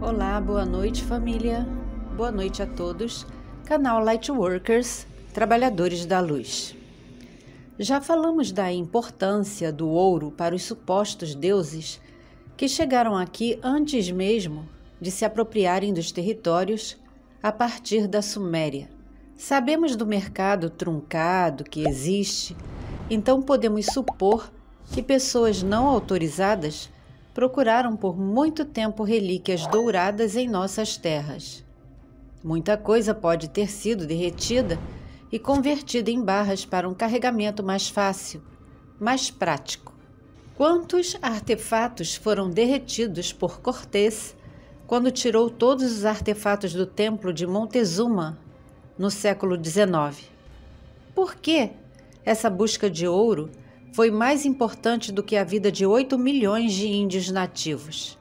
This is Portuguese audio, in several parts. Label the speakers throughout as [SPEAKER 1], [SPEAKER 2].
[SPEAKER 1] Olá, boa noite família, boa noite a todos, canal Lightworkers, Trabalhadores da Luz. Já falamos da importância do ouro para os supostos deuses que chegaram aqui antes mesmo de se apropriarem dos territórios a partir da Suméria. Sabemos do mercado truncado que existe, então podemos supor que pessoas não autorizadas procuraram por muito tempo relíquias douradas em nossas terras. Muita coisa pode ter sido derretida e convertida em barras para um carregamento mais fácil, mais prático. Quantos artefatos foram derretidos por Cortés quando tirou todos os artefatos do templo de Montezuma no século XIX? Por que essa busca de ouro foi mais importante do que a vida de 8 milhões de índios nativos?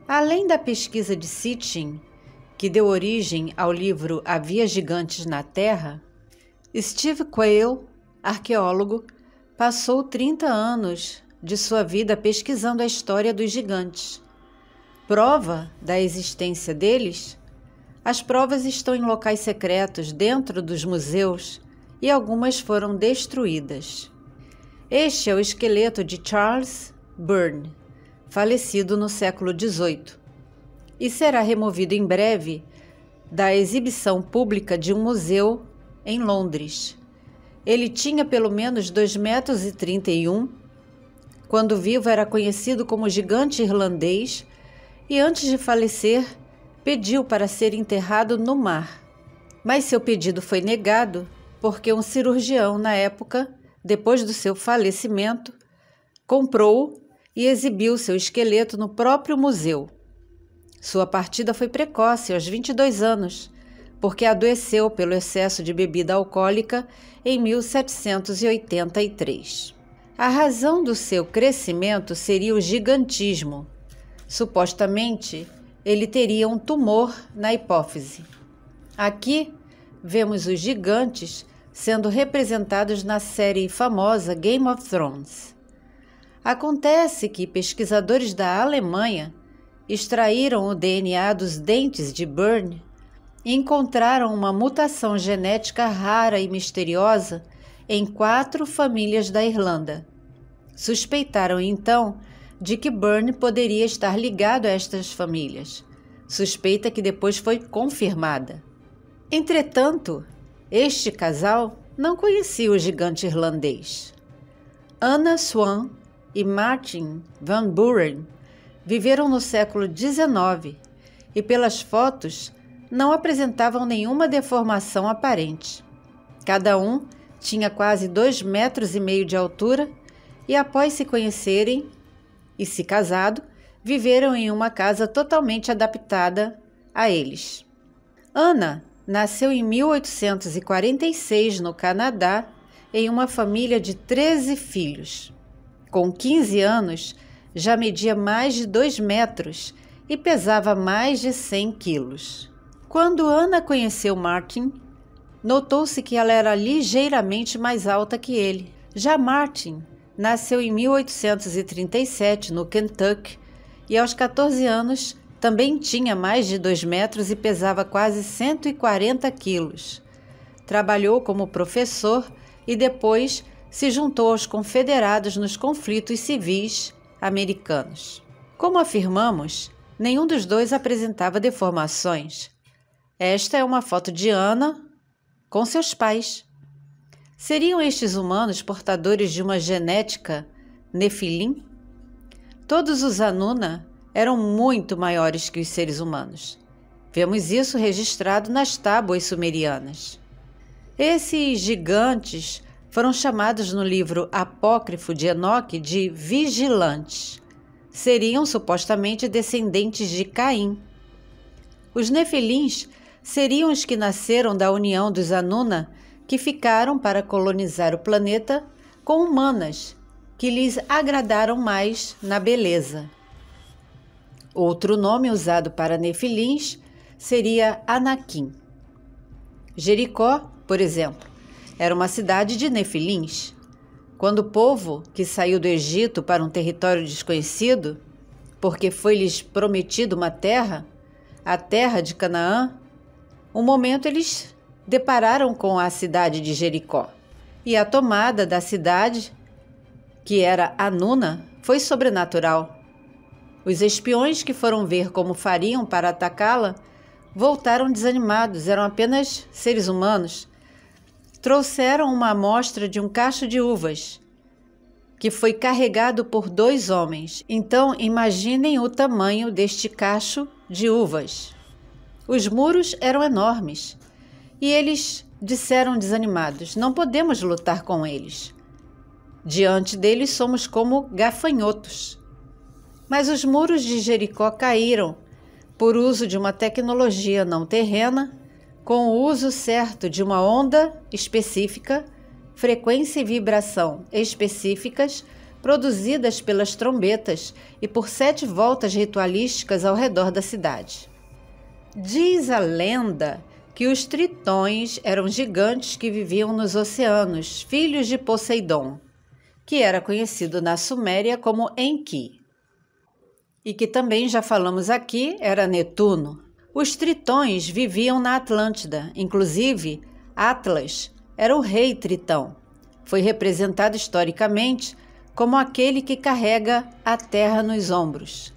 [SPEAKER 1] Além da pesquisa de Sitchin, que deu origem ao livro Havia Gigantes na Terra, Steve Quayle, arqueólogo, passou 30 anos de sua vida pesquisando a história dos gigantes. Prova da existência deles? As provas estão em locais secretos dentro dos museus e algumas foram destruídas. Este é o esqueleto de Charles Byrne, falecido no século XVIII, e será removido em breve da exibição pública de um museu em Londres. Ele tinha pelo menos 2,31 metros, quando vivo era conhecido como gigante irlandês e antes de falecer pediu para ser enterrado no mar. Mas seu pedido foi negado porque um cirurgião na época, depois do seu falecimento, comprou e exibiu seu esqueleto no próprio museu. Sua partida foi precoce, aos 22 anos, porque adoeceu pelo excesso de bebida alcoólica em 1783. A razão do seu crescimento seria o gigantismo. Supostamente, ele teria um tumor na hipófise. Aqui vemos os gigantes sendo representados na série famosa Game of Thrones. Acontece que pesquisadores da Alemanha extraíram o DNA dos dentes de Byrne e encontraram uma mutação genética rara e misteriosa em 4 famílias da Irlanda. Suspeitaram então de que Byrne poderia estar ligado a estas famílias, suspeita que depois foi confirmada. Entretanto, este casal não conhecia o gigante irlandês. Anna Swan e Martin Van Buren viveram no século XIX e, pelas fotos, não apresentavam nenhuma deformação aparente. Cada um tinha quase 2,5 metros de altura e, após se conhecerem e se casado, viveram em uma casa totalmente adaptada a eles. Anna nasceu em 1846 no Canadá, em uma família de 13 filhos. Com 15 anos, já media mais de 2 metros e pesava mais de 100 quilos. Quando Anna conheceu Martin, notou-se que ela era ligeiramente mais alta que ele. Já Martin nasceu em 1837 no Kentucky e aos 14 anos também tinha mais de 2 metros e pesava quase 140 quilos. Trabalhou como professor e depois se juntou aos confederados nos conflitos civis americanos. Como afirmamos, nenhum dos dois apresentava deformações. Esta é uma foto de Anna com seus pais. Seriam estes humanos portadores de uma genética Nefilim? Todos os Anuna eram muito maiores que os seres humanos. Vemos isso registrado nas tábuas sumerianas. Esses gigantes foram chamados no livro apócrifo de Enoque de vigilantes. Seriam supostamente descendentes de Caim. Os Nefilins seriam os que nasceram da união dos Anuna, que ficaram para colonizar o planeta com humanas, que lhes agradaram mais na beleza. Outro nome usado para Nefilins seria Anakim. Jericó, por exemplo, era uma cidade de Nefilins. Quando o povo que saiu do Egito para um território desconhecido porque foi-lhes prometido uma terra, a terra de Canaã, um momento eles depararam com a cidade de Jericó. E a tomada da cidade, que era Anuna, foi sobrenatural. Os espiões que foram ver como fariam para atacá-la voltaram desanimados, eram apenas seres humanos. Trouxeram uma amostra de um cacho de uvas, que foi carregado por 2 homens. Então, imaginem o tamanho deste cacho de uvas. Os muros eram enormes, e eles disseram desanimados: não podemos lutar com eles. Diante deles somos como gafanhotos. Mas os muros de Jericó caíram por uso de uma tecnologia não terrena, com o uso certo de uma onda específica, frequência e vibração específicas, produzidas pelas trombetas e por 7 voltas ritualísticas ao redor da cidade. Diz a lenda que os tritões eram gigantes que viviam nos oceanos, filhos de Poseidon, que era conhecido na Suméria como Enki, e que também já falamos aqui era Netuno. Os tritões viviam na Atlântida, inclusive Atlas era o rei Tritão. Foi representado historicamente como aquele que carrega a terra nos ombros.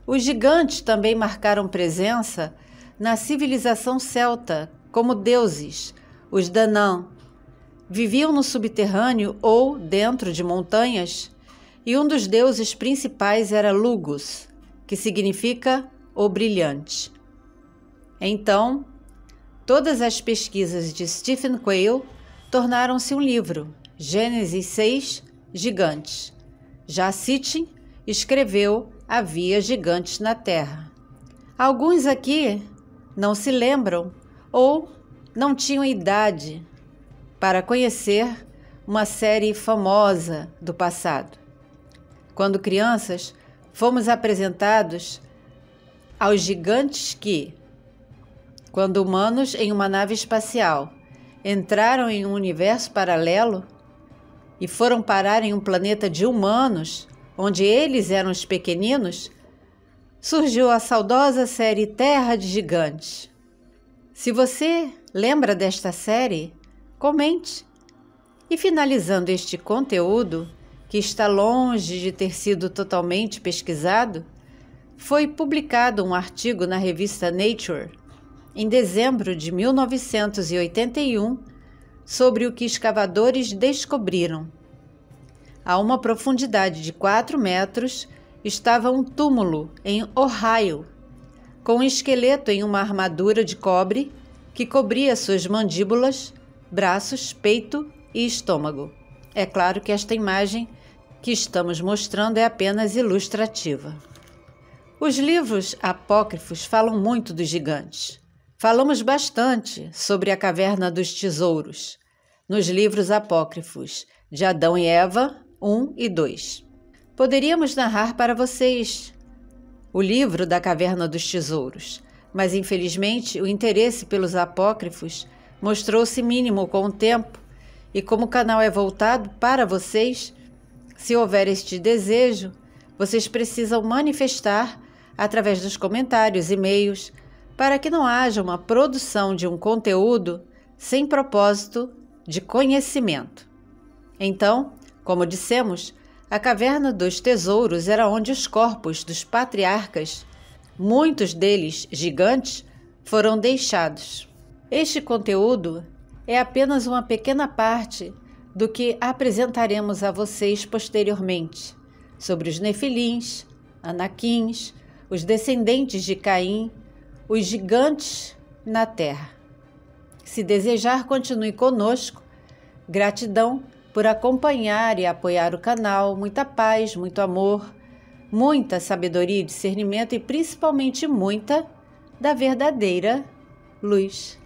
[SPEAKER 1] Os gigantes também marcaram presença na civilização celta como deuses. Os Danann viviam no subterrâneo ou dentro de montanhas, e um dos deuses principais era Lugus, que significa o brilhante. Então, todas as pesquisas de Stephen Quayle tornaram-se um livro, Gênesis 6, Gigantes. Já Sitchin escreveu Havia gigantes na Terra. Alguns aqui não se lembram ou não tinham idade para conhecer uma série famosa do passado. Quando crianças, fomos apresentados aos gigantes que, quando humanos em uma nave espacial entraram em um universo paralelo e foram parar em um planeta de humanos, onde eles eram os pequeninos, surgiu a saudosa série Terra de Gigantes. Se você lembra desta série, comente. E finalizando este conteúdo, que está longe de ter sido totalmente pesquisado, foi publicado um artigo na revista Nature, em dezembro de 1981, sobre o que escavadores descobriram. A uma profundidade de 4 metros estava um túmulo em Ohio, com um esqueleto em uma armadura de cobre que cobria suas mandíbulas, braços, peito e estômago. É claro que esta imagem que estamos mostrando é apenas ilustrativa. Os livros apócrifos falam muito dos gigantes. Falamos bastante sobre a Caverna dos Tesouros, nos livros apócrifos de Adão e Eva 1 e 2. Poderíamos narrar para vocês o livro da Caverna dos Tesouros, mas infelizmente o interesse pelos apócrifos mostrou-se mínimo com o tempo, e como o canal é voltado para vocês, se houver este desejo, vocês precisam manifestar através dos comentários, e-mails, para que não haja uma produção de um conteúdo sem propósito de conhecimento. Então, como dissemos, a Caverna dos Tesouros era onde os corpos dos patriarcas, muitos deles gigantes, foram deixados. Este conteúdo é apenas uma pequena parte do que apresentaremos a vocês posteriormente, sobre os nefilins, anaquins, os descendentes de Caim, os gigantes na terra. Se desejar, continue conosco. Gratidão por acompanhar e apoiar o canal. Muita paz, muito amor, muita sabedoria e discernimento e principalmente muita da verdadeira luz.